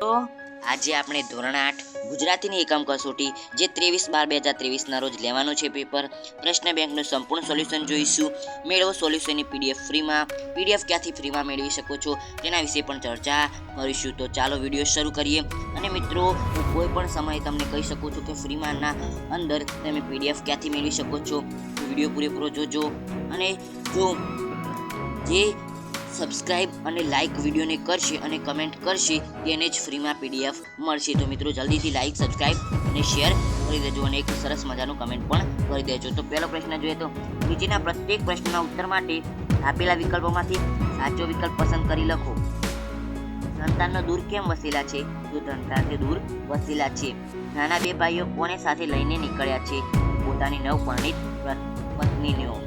તો આજે આપણે ધોરણ 8 ગુજરાતીની એકમ કસોટી જે 23/12/2023 રોજ લેવાનું છે પેપર પ્રશ્ન બેંકનું સંપૂર્ણ સોલ્યુશન જોઈશું। મેળવો સોલ્યુશનની પીડીએફ ફ્રીમાં। પીડીએફ ક્યાંથી ફ્રીમાં મેળવી શકો છો તેના વિશે પણ ચર્ચા કરીશું। તો ચાલો વિડીયો શરૂ કરીએ। અને મિત્રો, હું કોઈ પણ સમયે તમને કહી શકું છું કે ફ્રીમાંના અંદર તમે પીડીએફ ક્યાંથી મેળવી શકો છો। વિડીયો પૂરેપૂરો જોજો અને જો જે સબસ્ક્રાઇબ અને લાઇક વિડીયોને કરશે અને કમેન્ટ કરશે તેને જ ફ્રીમાં પીડીએફ મળશે। તો મિત્રો, જલ્દીથી લાઇક, સબસ્ક્રાઇબ અને શેર કરી દેજો અને એક સરસ મજાનું કમેન્ટ પણ કરી દેજો। તો પહેલો પ્રશ્ન જોઈએ તો નીચેના પ્રત્યેક પ્રશ્નના ઉત્તર માટે આપેલા વિકલ્પોમાંથી સાચો વિકલ્પ પસંદ કરી લખો। સંતાનનો દૂર કેમ વસેલા છે? તો સંતાનથી દૂર વસેલા છે। નાના બે ભાઈઓ કોને સાથે લઈને નીકળ્યા છે? પોતાની નવપરિણીત પત્નીનો।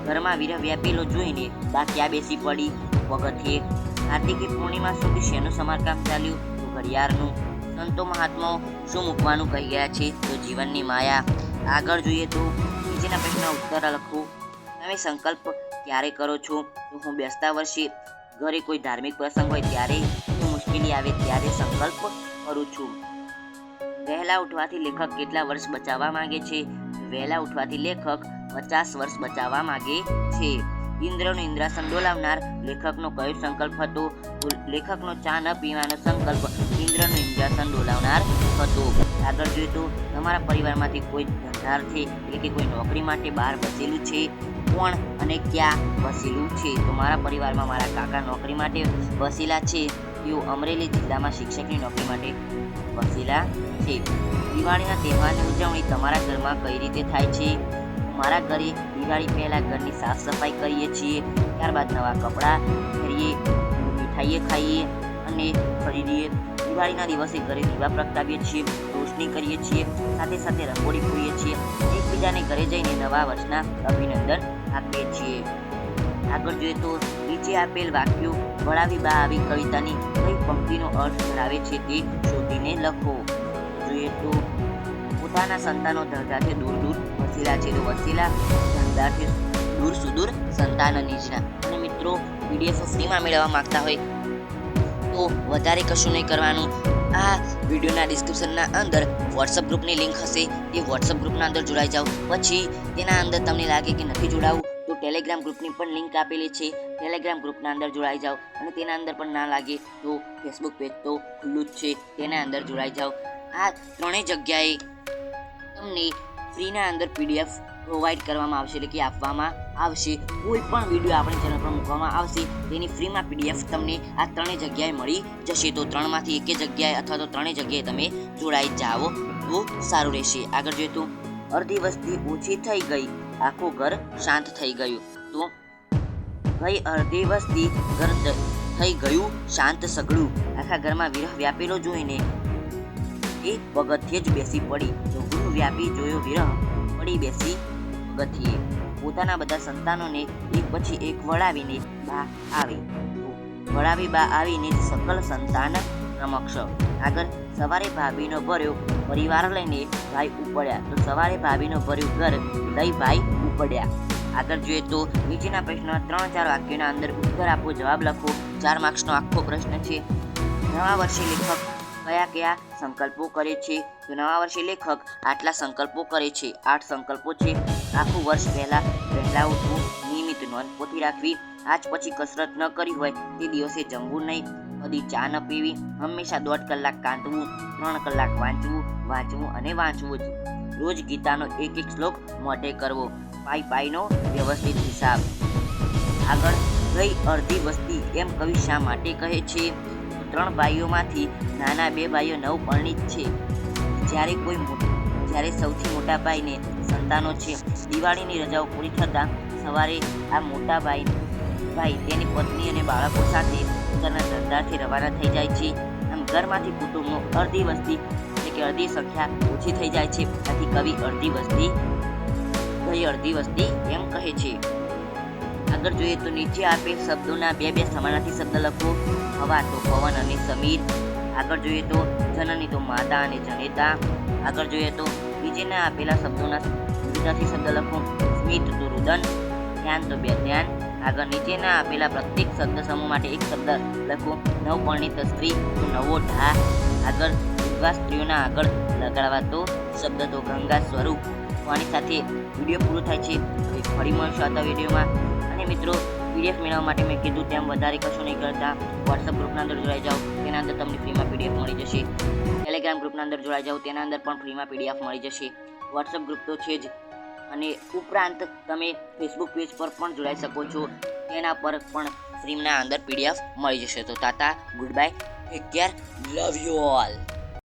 ઘરમાં વિરહ વ્યાપેલો જોઈને બા ક્યાં બેસી પડી? પગથિયે। કાર્તિકી પૂર્ણિમા સુધી શેનું સમારકામ ચાલ્યું? તો ઘડિયાળનું। સંતો મહાત્માઓ શું મૂકવાનું કહી ગયા છે? તો જીવનની માયા। આગળ જોઈએ તો નીચેના પ્રશ્નના ઉત્તર લખો। તમે સંકલ્પ ક્યારે કરો છો? તો હું બેસતા વર્ષે, ઘરે કોઈ ધાર્મિક પ્રસંગ હોય ત્યારે, હું મુશ્કેલી આવે ત્યારે સંકલ્પ કરું છું। વહેલા ઉઠવાથી લેખક કેટલા વર્ષ બચાવવા માંગે છે? વહેલા ઉઠવાથી લેખક 50 વર્ષ બચાવવા માંગે છે। ઇન્દ્રનું ઇન્દ્રાસન ડોલાવનાર લેખકનો કયો સંકલ્પ હતો? તો લેખકનો ચા ન પીવાનો સંકલ્પ ઇન્દ્રનું ઇન્દ્રાસન ડોલાવનાર હતો। આગળ જોઈએ તો તમારા પરિવારમાંથી કોઈ ધંધાર્થે એટલે કે કોઈ નોકરી માટે બહાર વસેલું છે? કોણ અને ક્યાં વસેલું છે? તો મારા પરિવારમાં મારા કાકા નોકરી માટે વસેલા છે। તેઓ અમરેલી જિલ્લામાં શિક્ષકની નોકરી માટે વસેલા છે। દિવાળીના તહેવારની ઉજવણી તમારા ઘરમાં કઈ રીતે થાય છે? મારા ઘરે દિવાળી પહેલા ઘરની સાફ સફાઈ કરીએ છીએ, ત્યારબાદ નવા કપડાં પહેરીએ, મીઠાઈએ ખાઈએ અને ખરીદીએ। દિવાળીના દિવસે ઘરે દીવા પ્રગટાવીએ છીએ, રોશની કરીએ છીએ, સાથે સાથે રંગોળી પૂરીએ છીએ, એકબીજાને ઘરે જઈને નવા વર્ષના અભિનંદન આપીએ છીએ। આગળ જોઈએ તો નીચે આપેલ વાક્યો વળાવી બા આવી કવિતાની કઈ પંક્તિનો અર્થ ધરાવે છે તે શોધીને લખો। જોઈએ તો પોતાના સંતાનો ધંધાથી દૂર દૂર વસેલા છે, તો વસેલા ધંધાથી દૂર સુદૂર સંતાન નીચના। અને મિત્રો, પીડીએફ ફ્રીમાં મેળવવા માંગતા હોય તો વધારે કશું નહીં કરવાનું। આ વિડીયોના ડિસ્ક્રિપ્શનના અંદર વોટ્સઅપ ગ્રુપની લિંક હશે, તે વોટ્સઅપ ગ્રુપના અંદર જોડાઈ જાઓ। પછી તેના અંદર તમને લાગે કે નથી જોડાવું તો ટેલિગ્રામ ગ્રુપની પણ લિંક આપેલી છે, ટેલિગ્રામ ગ્રુપના અંદર જોડાઈ જાઓ। અને તેના અંદર પણ ના લાગે તો ફેસબુક પેજ તો ખુલ્લું જ છે, તેના અંદર જોડાઈ જાઓ। આ ત્રણેય જગ્યાએ તમને ફ્રીના અંદર પીડીએફ પ્રોવાઈડ કરવામાં આવશે, એટલે કે આપવામાં આવશે। કોઈ પણ વિડીયો આપણી ચેનલ પર મૂકવામાં આવશે તેની ફ્રીમાં પીડીએફ તમને આ ત્રણેય જગ્યાએ મળી જશે। તો ત્રણમાંથી એકે જગ્યાએ અથવા તો ત્રણેય જગ્યાએ તમે જોડાઈ જાઓ તો સારું રહેશે। આગળ જોઈએ તો અડધી વસ્તી ઓછી થઈ ગઈ, આખું ઘર શાંત થઈ ગયું। તો ગઈ અડધી વસ્તી ઘર થઈ ગયું શાંત સઘળું। આખા ઘરમાં વિરહ વ્યાપેલો જોઈને એ પગથિયે જ બેસી પડી। જો ગૃહ વ્યાપી જોયો વિરહ, પડી બેસી પગથિયે। પોતાના બધા સંતાનોને એક પછી એક વળાવીને બા આવી, વળાવી બા આવીને સકલ સંતાન સમક્ષ। આગળ સવારે ભાભીનો ભર્યો પરિવાર લઈને ભાઈ ઉપડ્યા, તો સવારે ભાભીનો ભર્યું ઘર લઈ ભાઈ ઉપડ્યા। આગળ જોઈએ તો નીચેના પ્રશ્ન 3-4 વાક્યોના અંદર ઉત્તર આપો, જવાબ લખો। 4 માર્ક્સનો આખો પ્રશ્ન છે। નવા વર્ષે લેખક કયા કયા સંકલ્પો કરે છે? તો નવા વર્ષે લેખક આટલા સંકલ્પો કરે છે, 8 સંકલ્પો છે। આખું વર્ષ વહેલા ઉઠવું, નિયમિત નોંધપોથી રાખવી, આજ પછી કસરત ન કરી હોય તે દિવસે જમવું નહીં, કદી ચા ન પીવી, હંમેશા 1.5 કલાક કાંતવું, 3 કલાક વાંચવું અને વાંચવું જ, રોજ ગીતાનો એક શ્લોક મોઢે કરવો, પાઈનો વ્યવસ્થિત હિસાબ। આગળ ગઈ અડધી વસ્તી એમ કવિ શા માટે કહે છે? 3 ભાઈઓમાંથી નાના 2 ભાઈઓ નવપરિણીત છે। જ્યારે સૌથી મોટા ભાઈને સંતાનો છે। દિવાળીની રજાઓ પૂરી થતાં સવારે આ મોટા ભાઈ તેની પત્ની અને બાળકો સાથે પોતાના ધંધાથી રવાના થઈ જાય છે। આમ ઘરમાંથી કુટુંબનો અડધી વસ્તી એટલે કે અડધી સંખ્યા ઓછી થઈ જાય છે। આથી કવિ અડધી વસ્તી એમ કહે છે। આગળ જોઈએ તો નીચે આપેલ શબ્દોના બે સમાનાર્થી શબ્દ લખો। હવા તો પવન અને સમીર। આગળ જોઈએ તો જનની તો માતા અને જનેતા। આગળ જોઈએ તો નીચેના આપેલા શબ્દોના વિરુદ્ધાર્થી શબ્દ લખો। સ્મિત તો રુદન, ધ્યાન તો બેધ્યાન। આગળ નીચેના આપેલા પ્રત્યેક શબ્દ સમૂહ માટે એક શબ્દ લખો. નવપરિણીત સ્ત્રી તો નવો ઢા. આગળ વિધવા સ્ત્રીઓના આગળ લગાડવાતો શબ્દ તો ગંગા સ્વરૂપ. તો આની સાથે વિડીયો પૂરો થાય છે. ફરી મળશું આવતા વિડીયોમાં. અને મિત્રો, પીડીએફ મેળવવા માટે મેં કીધું તેમ વધારે કશું નહીં કરતા, વોટ્સઅપ ગ્રુપના અંદર જોડાઈ જાઓ, તેના અંદર તમને ફ્રીમાં પીડીએફ મળી જશે. ટેલિગ્રામ ગ્રુપના અંદર જોડાઈ જાઓ, તેના અંદર પણ ફ્રીમાં પીડીએફ મળી જશે. વોટ્સઅપ ગ્રુપ તો છે જ, અને ઉપરાંત તમે ફેસબુક પેજ પર પણ જોડાઈ શકો છો, તેના પર પણ ફ્રીના અંદર પીડીએફ મળી જશે. તો tata, good bye, take care, love you all.